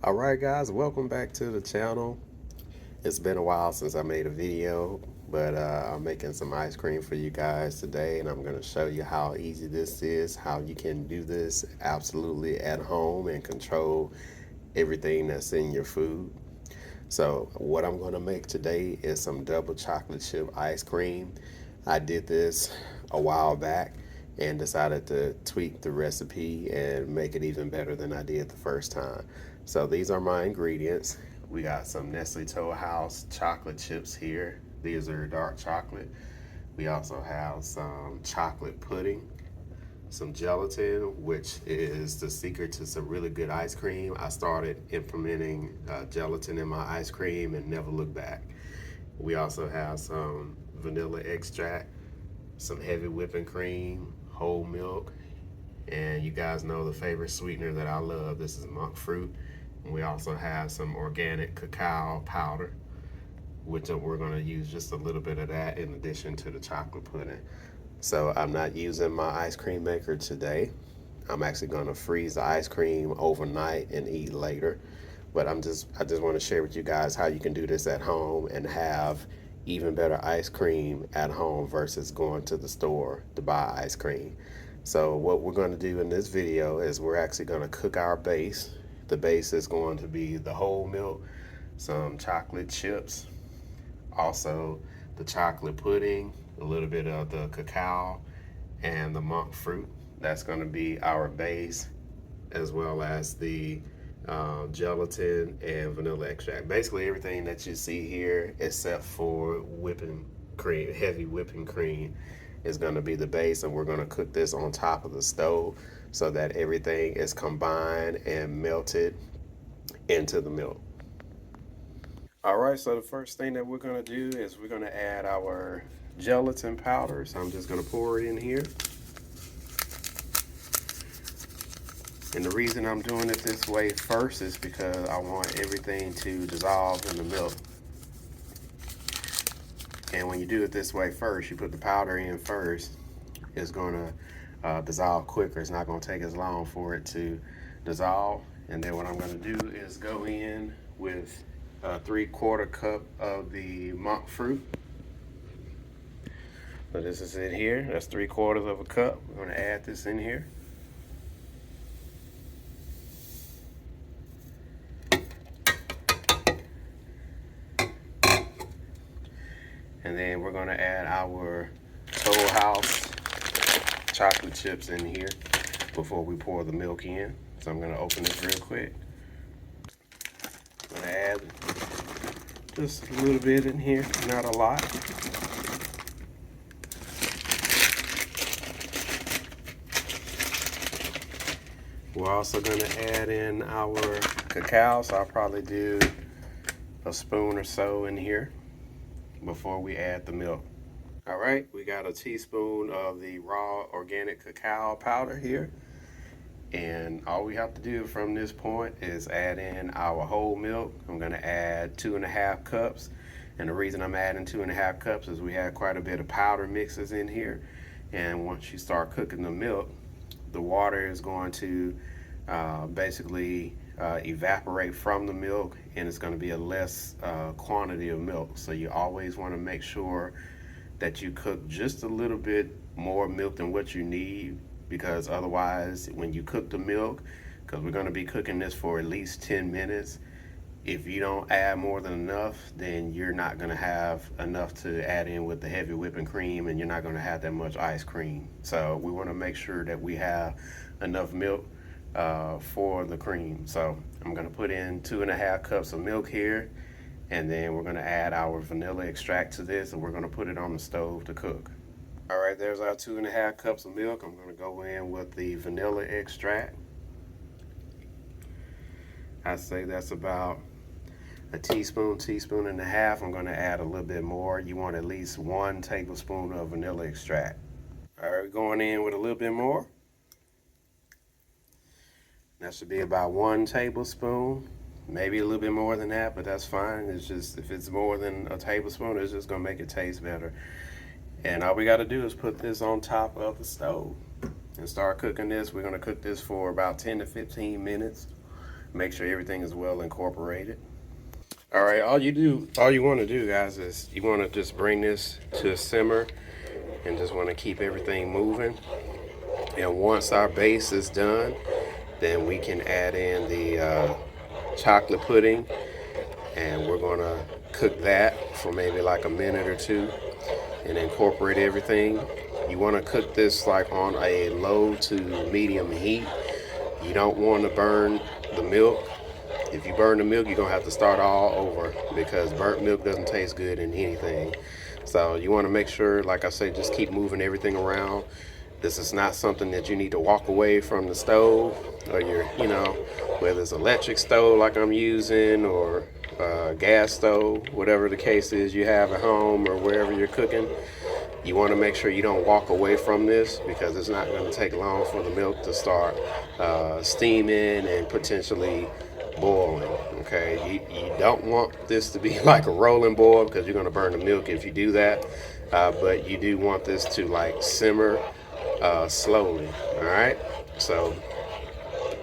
Alright guys, welcome back to the channel. It's been a while since I made a video, but I'm making some ice cream for you guys today, and I'm going to show you how easy this is, how you can do this absolutely at home and control everything that's in your food. So what I'm going to make today is some double chocolate chip ice cream. I did this a while back and decided to tweak the recipe and make it even better than I did the first time. So these are my ingredients. We got some Nestle Toll House chocolate chips here. These are dark chocolate. We also have some chocolate pudding, some gelatin, which is the secret to some really good ice cream. I started implementing gelatin in my ice cream and never looked back. We also have some vanilla extract, some heavy whipping cream, whole milk, and you guys know the favorite sweetener that I love. This is monk fruit. And we also have some organic cacao powder, which we're going to use just a little bit of that in addition to the chocolate pudding. So I'm not using my ice cream maker today. I'm actually going to freeze the ice cream overnight and eat later. But I just want to share with you guys how you can do this at home and have even better ice cream at home versus going to the store to buy ice cream. So what we're going to do in this video is we're actually going to cook our base. The base is going to be the whole milk, some chocolate chips, also the chocolate pudding, a little bit of the cacao, and the monk fruit. That's going to be our base, as well as the gelatin and vanilla extract. Basically everything that you see here except for whipping cream, heavy whipping cream, is going to be the base, and we're going to cook this on top of the stove so that everything is combined and melted into the milk. Alright, so the first thing that we're going to do is we're going to add our gelatin powder. So I'm just going to pour it in here. And the reason I'm doing it this way first is because I want everything to dissolve in the milk. And when you do it this way first, you put the powder in first, it's going to dissolve quicker. It's not going to take as long for it to dissolve. And then what I'm going to do is go in with a 3/4 cup of the monk fruit. So this is it here. That's 3/4 of a cup. We're going to add this in here. And then we're going to add our Toll House chocolate chips in here before we pour the milk in. So I'm going to open this real quick. I'm going to add just a little bit in here, not a lot. We're also going to add in our cacao, so I'll probably do a spoon or so in here before we add the milk. All right, we got a teaspoon of the raw organic cacao powder here. And all we have to do from this point is add in our whole milk. I'm gonna add 2.5 cups. And the reason I'm adding 2.5 cups is we have quite a bit of powder mixes in here. And once you start cooking the milk, the water is going to basically evaporate from the milk, and it's going to be a less quantity of milk. So you always want to make sure that you cook just a little bit more milk than what you need, because otherwise when you cook the milk, because we're going to be cooking this for at least 10 minutes, if you don't add more than enough, then you're not going to have enough to add in with the heavy whipping cream, and you're not going to have that much ice cream. So we want to make sure that we have enough milk for the cream. So I'm going to put in 2.5 cups of milk here, and then we're going to add our vanilla extract to this, and we're going to put it on the stove to cook. All right, there's our 2.5 cups of milk. I'm going to go in with the vanilla extract. I say that's about a teaspoon and a half. I'm going to add a little bit more. You want at least 1 tablespoon of vanilla extract. All right, going in with a little bit more. That should be about 1 tablespoon, maybe a little bit more than that, but that's fine. It's just, if it's more than a tablespoon, it's just going to make it taste better. And all we got to do is put this on top of the stove and start cooking this. We're going to cook this for about 10 to 15 minutes. Make sure everything is well incorporated. All right, all you want to do, guys, is you want to just bring this to a simmer and just want to keep everything moving. And once our base is done, then we can add in the chocolate pudding, and we're gonna cook that for maybe like a minute or two and incorporate everything. You want to cook this like on a low to medium heat. You don't want to burn the milk. If you burn the milk, you're gonna have to start all over because burnt milk doesn't taste good in anything. So you want to make sure, like I say, just keep moving everything around. This is not something that you need to walk away from the stove, or whether it's electric stove like I'm using or gas stove, whatever the case is you have at home or wherever you're cooking. You want to make sure you don't walk away from this because it's not going to take long for the milk to start steaming and potentially boiling. Okay, you don't want this to be like a rolling boil because you're going to burn the milk if you do that. But you do want this to like simmer slowly. All right, so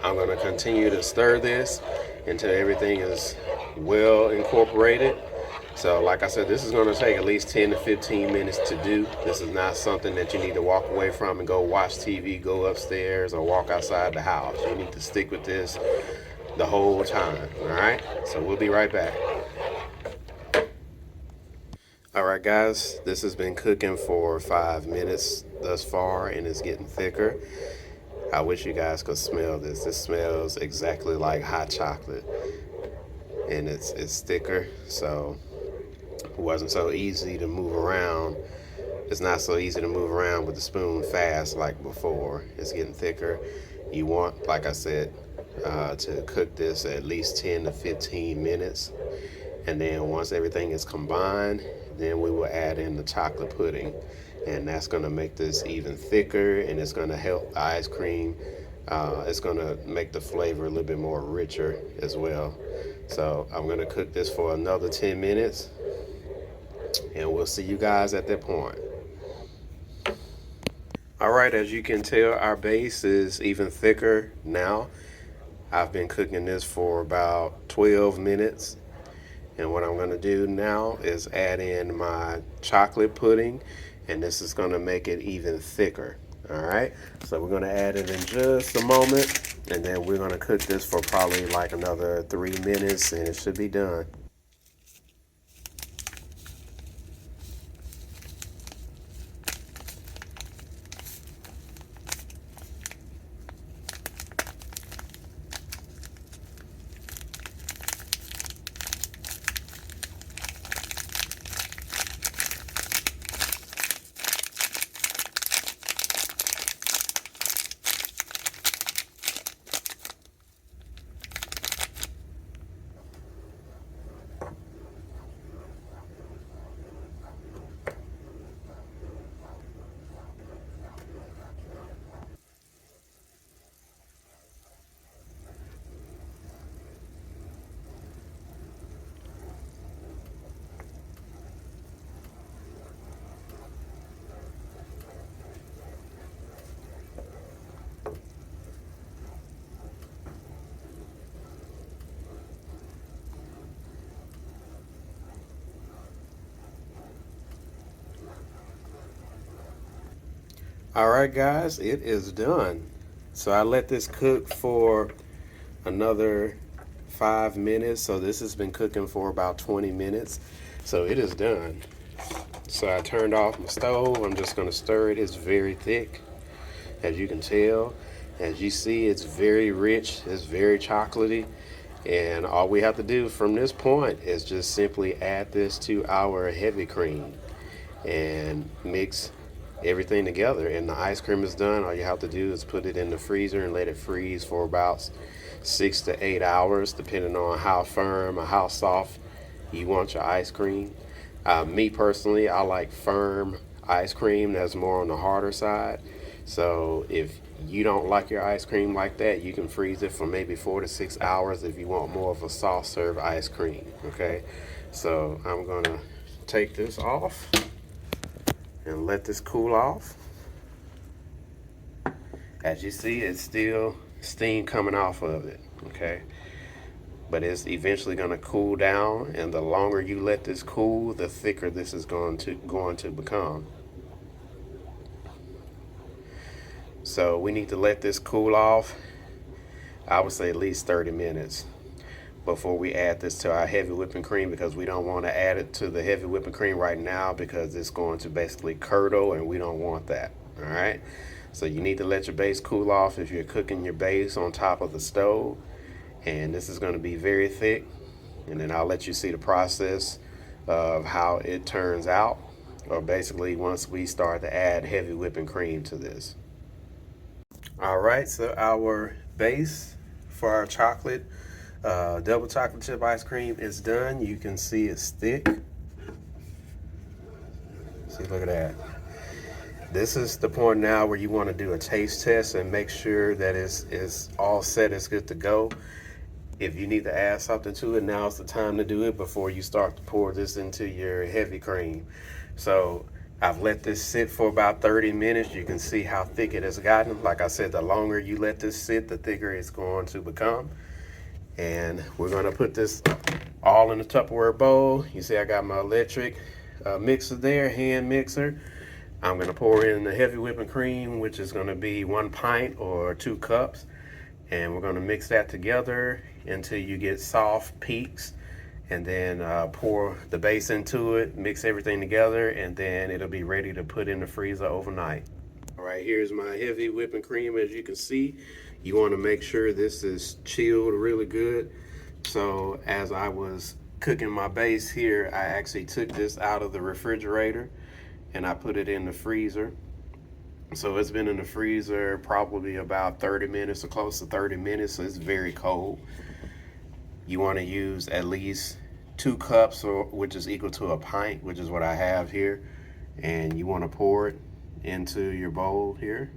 I'm going to continue to stir this until everything is well incorporated. So like I said, this is going to take at least 10 to 15 minutes to do. This is not something that you need to walk away from and go watch TV, go upstairs, or walk outside the house. You need to stick with this the whole time. All right, so we'll be right back. All right, guys, this has been cooking for 5 minutes thus far, and it's getting thicker. I wish you guys could smell this. This smells exactly like hot chocolate, and it's thicker, so it wasn't so easy to move around. It's not so easy to move around with the spoon fast like before. It's getting thicker. You want, like I said, to cook this at least 10 to 15 minutes. And then once everything is combined, then we will add in the chocolate pudding. And that's going to make this even thicker, and it's going to help the ice cream. It's going to make the flavor a little bit more richer as well. So I'm going to cook this for another 10 minutes, and we'll see you guys at that point. All right, as you can tell, our base is even thicker now. I've been cooking this for about 12 minutes. And what I'm going to do now is add in my chocolate pudding, and this is going to make it even thicker. All right, so we're going to add it in just a moment, and then we're going to cook this for probably like another 3 minutes, and it should be done. All right, guys, it is done. So I let this cook for another 5 minutes. So this has been cooking for about 20 minutes. So it is done. So I turned off my stove. I'm just going to stir it. It's very thick, as you can tell. As you see, it's very rich. It's very chocolatey. And all we have to do from this point is just simply add this to our heavy cream and mix everything together, and the ice cream is done. All you have to do is put it in the freezer and let it freeze for about 6 to 8 hours, depending on how firm or how soft you want your ice cream. Me personally, I like firm ice cream that's more on the harder side. So if you don't like your ice cream like that, you can freeze it for maybe 4 to 6 hours if you want more of a soft serve ice cream. Okay, so I'm gonna take this off and let this cool off. As you see, it's still steam coming off of it. Okay, but it's eventually going to cool down, and the longer you let this cool, the thicker this is going to become. So we need to let this cool off. I would say at least 30 minutes before we add this to our heavy whipping cream, because we don't want to add it to the heavy whipping cream right now because it's going to basically curdle, and we don't want that. All right, so you need to let your base cool off if you're cooking your base on top of the stove, and this is going to be very thick, and then I'll let you see the process of how it turns out, or basically once we start to add heavy whipping cream to this. All right, so our base for our chocolate double chocolate chip ice cream is done. You can see it's thick. See, look at that. This is the point now where you want to do a taste test and make sure that it's all set, it's good to go. If you need to add something to it, now's the time to do it before you start to pour this into your heavy cream. So I've let this sit for about 30 minutes. You can see how thick it has gotten. Like I said, the longer you let this sit, the thicker it's going to become. And we're going to put this all in a Tupperware bowl. You see I got my electric mixer there, hand mixer. I'm going to pour in the heavy whipping cream, which is going to be 1 pint or 2 cups. And we're going to mix that together until you get soft peaks. And then pour the base into it, mix everything together, and then it'll be ready to put in the freezer overnight. All right, here's my heavy whipping cream. As you can see, you want to make sure this is chilled really good. So as I was cooking my base here, I actually took this out of the refrigerator and I put it in the freezer. So it's been in the freezer probably about 30 minutes or close to 30 minutes, so it's very cold. You want to use at least 2 cups, which is equal to a pint, which is what I have here. And you want to pour it into your bowl here.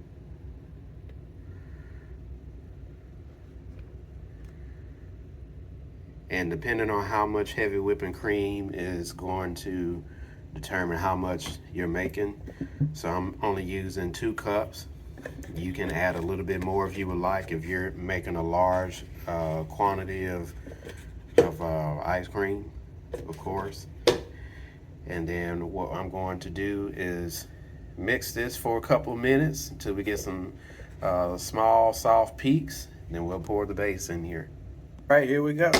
And depending on how much heavy whipping cream is going to determine how much you're making. So I'm only using 2 cups. You can add a little bit more if you would like, if you're making a large quantity of ice cream, of course. And then what I'm going to do is mix this for a couple of minutes until we get some small soft peaks. Then we'll pour the base in here. All right, here we go.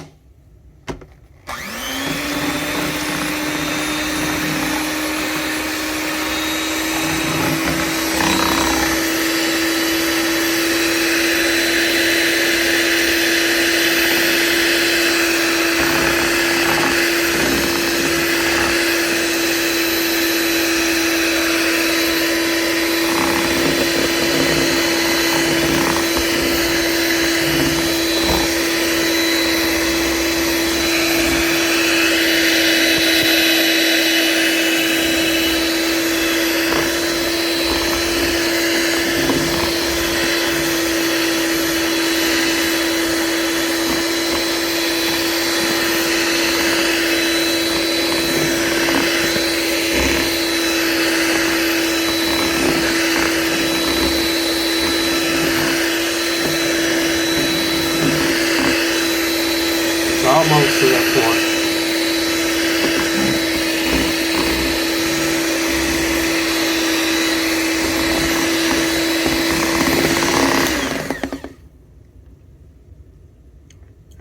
Almost to that point.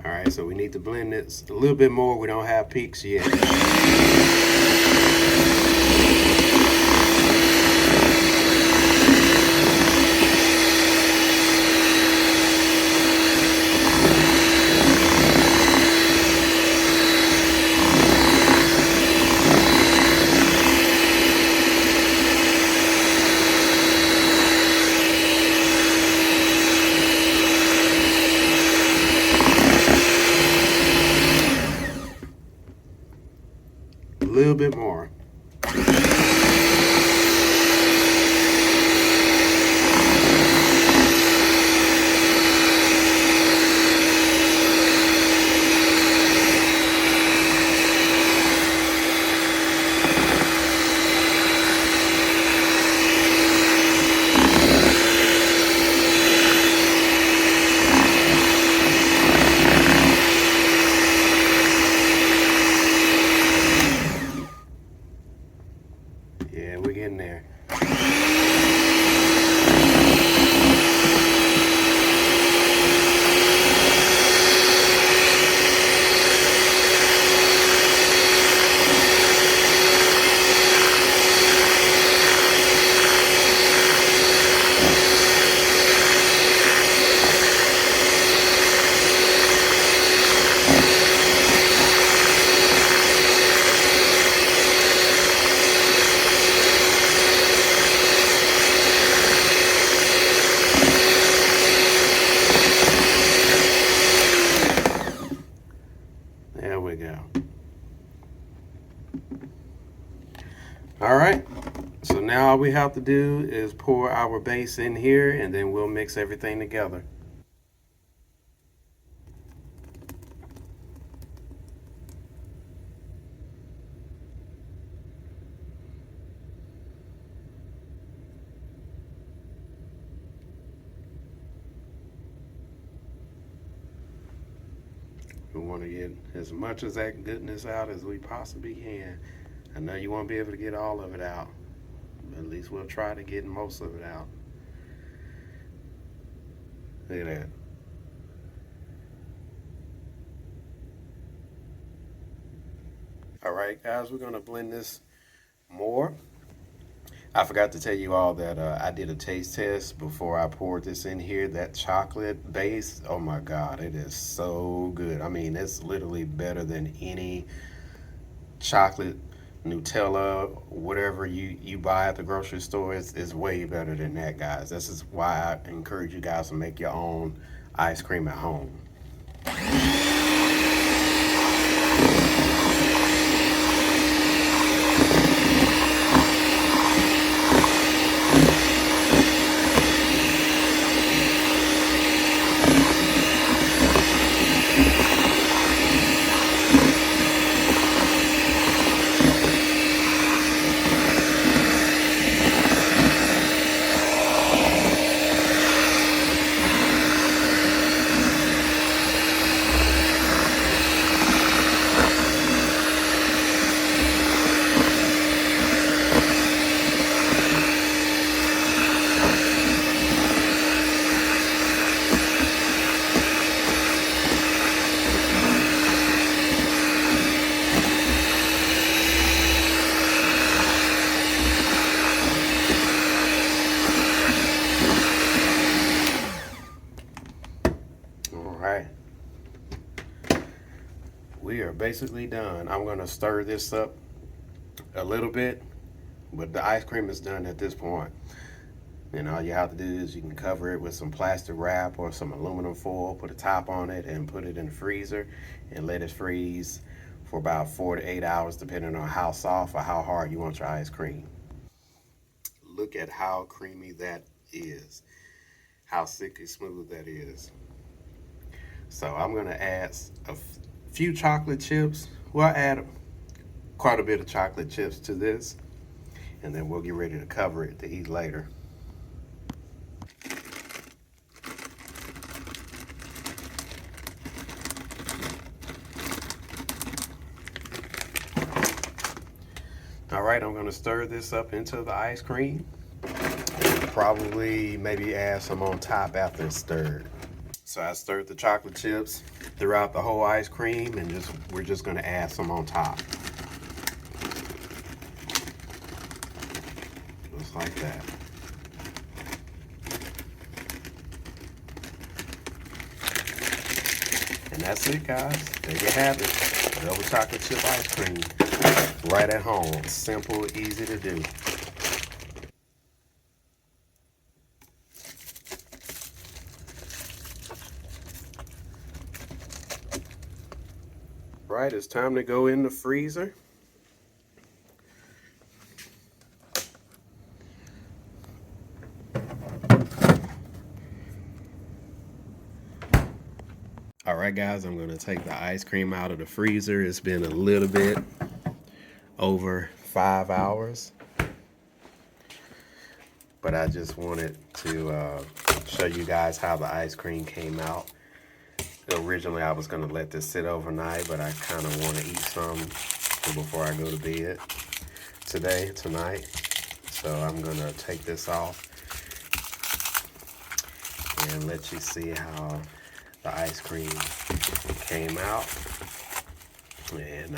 All right, so we need to blend this a little bit more. We don't have peaks yet. A little bit more. we go. All right, so now all we have to do is pour our base in here, and then we'll mix everything together. We want to get as much of that goodness out as we possibly can. I know you won't be able to get all of it out, but at least we'll try to get most of it out. Look at that. All right, guys, we're gonna blend this more. I forgot to tell you all that I did a taste test before I poured this in here. That chocolate base, oh my God, it is so good. I mean, it's literally better than any chocolate, Nutella, whatever you buy at the grocery store. It's way better than that, guys. This is why I encourage you guys to make your own ice cream at home. All right. We are basically done. I'm gonna stir this up a little bit, but the ice cream is done at this point. And all you have to do is you can cover it with some plastic wrap or some aluminum foil, put a top on it, and put it in the freezer and let it freeze for about 4 to 8 hours, depending on how soft or how hard you want your ice cream. Look at how creamy that is, how silky smooth that is. So I'm gonna add a few chocolate chips. We'll add quite a bit of chocolate chips to this, and then we'll get ready to cover it to eat later. All right, I'm gonna stir this up into the ice cream. Probably maybe add some on top after it's stirred. So I stirred the chocolate chips throughout the whole ice cream, and we're just gonna add some on top. Just like that. And that's it, guys. There you have it. Double chocolate chip ice cream. Right at home. Simple, easy to do. Right, it's time to go in the freezer. All right, guys, I'm gonna take the ice cream out of the freezer. It's been a little bit over 5 hours, but I just wanted to show you guys how the ice cream came out. Originally, I was gonna let this sit overnight, but I kind of want to eat some before I go to bed tonight. So I'm gonna take this off and let you see how the ice cream came out. And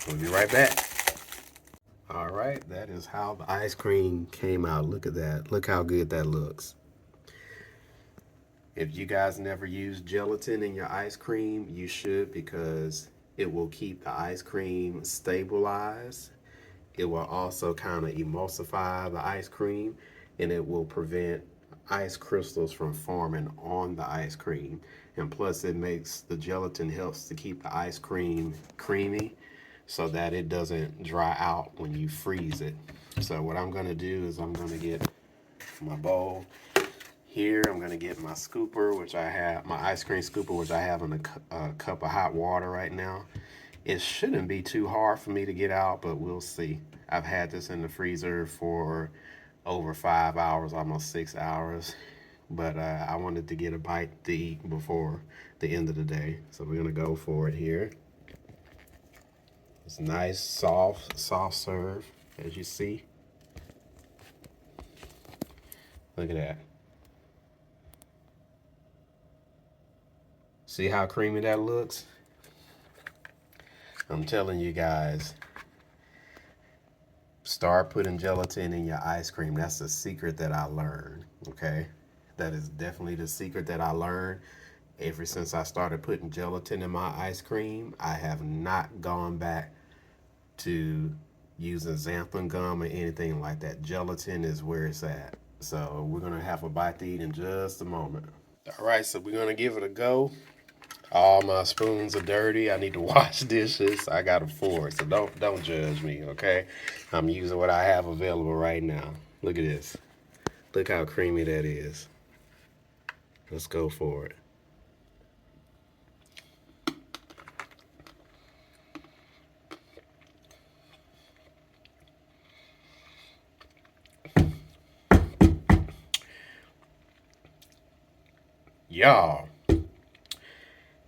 we'll be right back. All right, that is how the ice cream came out. Look at that. Look how good that looks. If you guys never used gelatin in your ice cream, you should, because it will keep the ice cream stabilized. It will also kind of emulsify the ice cream, and it will prevent ice crystals from forming on the ice cream. And plus it makes the gelatin helps to keep the ice cream creamy so that it doesn't dry out when you freeze it. So what I'm gonna do is I'm gonna get my bowl here. I'm gonna get my scooper, which I have, my ice cream scooper, which I have in a cup of hot water right now. It shouldn't be too hard for me to get out, but we'll see. I've had this in the freezer for over 5 hours, almost 6 hours. But I wanted to get a bite to eat before the end of the day. So we're gonna go for it here. It's nice, soft serve, as you see. Look at that. See how creamy that looks? I'm telling you guys, start putting gelatin in your ice cream. That's the secret that I learned, okay? That is definitely the secret that I learned. Ever since I started putting gelatin in my ice cream, I have not gone back to using xanthan gum or anything like that. Gelatin is where it's at. So we're gonna have a bite to eat in just a moment. All right, so we're gonna give it a go. All my spoons are dirty. I need to wash dishes. I got a fork, so don't judge me, okay? I'm using what I have available right now. Look at this. Look how creamy that is. Let's go for it. Y'all,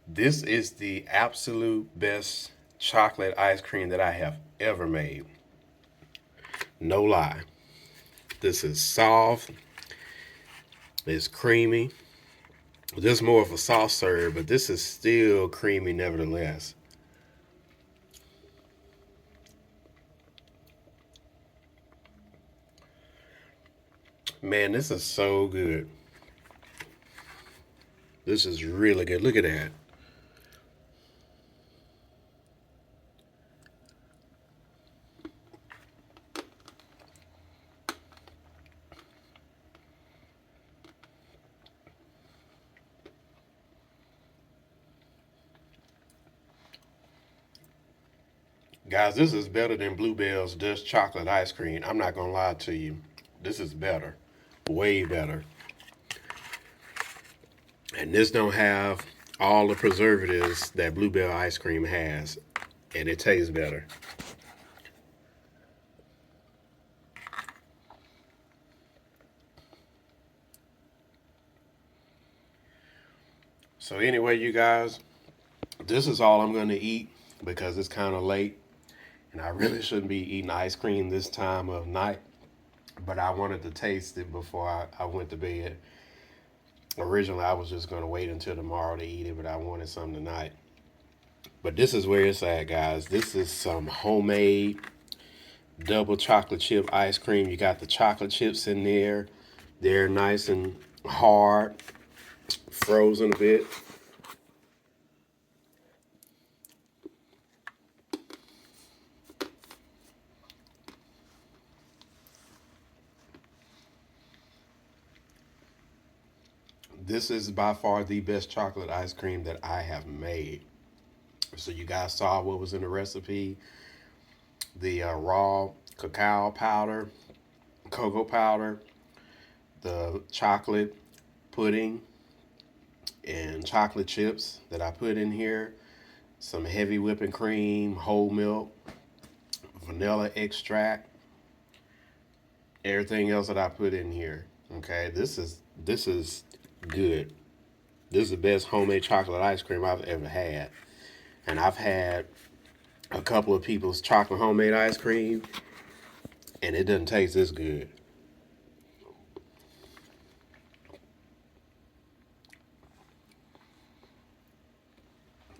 this is the absolute best chocolate ice cream that I have ever made. No lie. This is soft. It's creamy. This is more of a soft serve, but this is still creamy nevertheless. Man, this is so good. This is really good. Look at that. Guys, this is better than Bluebell's Dutch chocolate ice cream. I'm not gonna lie to you. This is better. Way better. And this don't have all the preservatives that Bluebell ice cream has. And it tastes better. So anyway, you guys, this is all I'm gonna eat because it's kind of late. And I really shouldn't be eating ice cream this time of night. But I wanted to taste it before I went to bed. Originally, I was just going to wait until tomorrow to eat it, but I wanted some tonight. But this is where it's at, guys. This is some homemade double chocolate chip ice cream. You got the chocolate chips in there. They're nice and hard, frozen a bit. This is by far the best chocolate ice cream that I have made. So you guys saw what was in the recipe. The raw cacao powder, cocoa powder, the chocolate pudding, and chocolate chips that I put in here. Some heavy whipping cream, whole milk, vanilla extract, everything else that I put in here. Okay, this is good. This is the best homemade chocolate ice cream I've ever had. And I've had a couple of people's chocolate homemade ice cream, and it doesn't taste this good.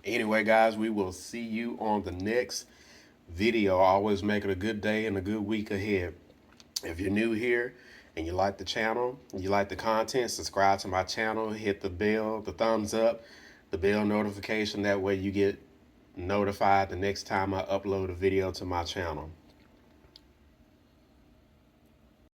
Anyway, guys, we will see you on the next video. Always make it a good day and a good week ahead. If you're new here and you like the channel, you like the content, subscribe to my channel, hit the bell, the thumbs up, the bell notification. That way you get notified the next time I upload a video to my channel.